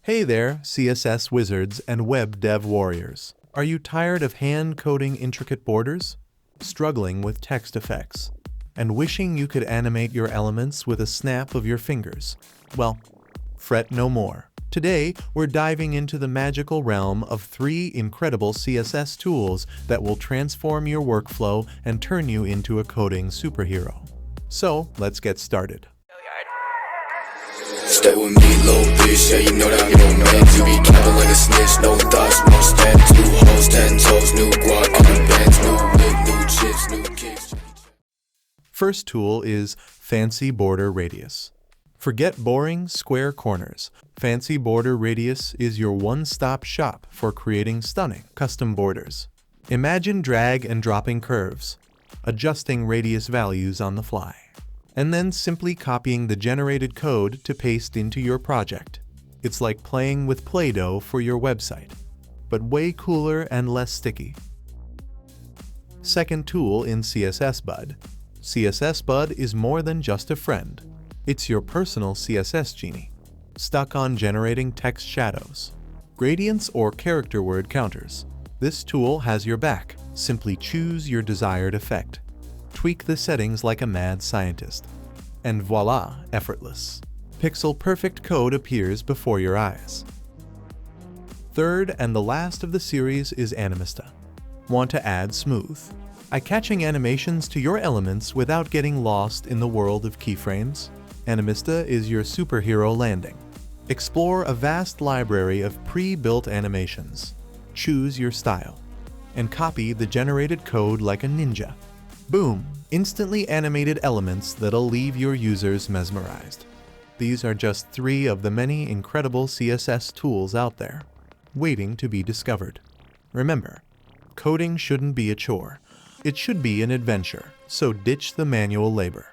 Hey there, CSS wizards and web dev warriors. Are you tired of hand-coding intricate borders? Struggling with text effects? And wishing you could animate your elements with a snap of your fingers? Well, fret no more. Today, we're diving into the magical realm of 3 incredible CSS tools that will transform your workflow and turn you into a coding superhero. So, let's get started. Stay with me, little bitch, yeah, you know that I'm your man. You be capping like a snitch, no thoughts, no stand. 2 hoes, 10 toes, new guac, new bands, new whip, new chips, new kicks. First tool is Fancy Border Radius. Forget boring square corners. Fancy Border Radius is your one-stop shop for creating stunning custom borders. Imagine drag and dropping curves, adjusting radius values on the fly, and then simply copying the generated code to paste into your project. It's like playing with Play-Doh for your website, but way cooler and less sticky. Second tool in CSS Bud. CSS Bud is more than just a friend. It's your personal CSS genie, stuck on generating text shadows, gradients, or character word counters. This tool has your back. Simply choose your desired effect. Tweak the settings like a mad scientist, and voila, effortless. Pixel-perfect code appears before your eyes. Third and the last of the series is Animista. Want to add smooth, eye-catching animations to your elements without getting lost in the world of keyframes? Animista is your superhero landing. Explore a vast library of pre-built animations. Choose your style, and copy the generated code like a ninja. Boom! Instantly animated elements that'll leave your users mesmerized. These are just 3 of the many incredible CSS tools out there, waiting to be discovered. Remember, coding shouldn't be a chore. It should be an adventure, so ditch the manual labor.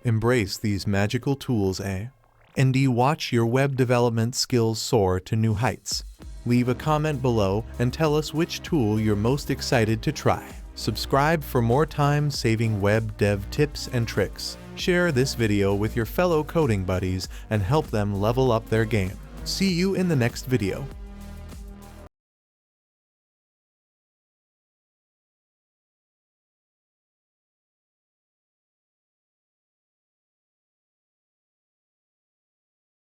Embrace these magical tools, and watch your web development skills soar to new heights. Leave a comment below and tell us which tool you're most excited to try. Subscribe for more time-saving web dev tips and tricks. Share this video with your fellow coding buddies and help them level up their game. See you in the next video.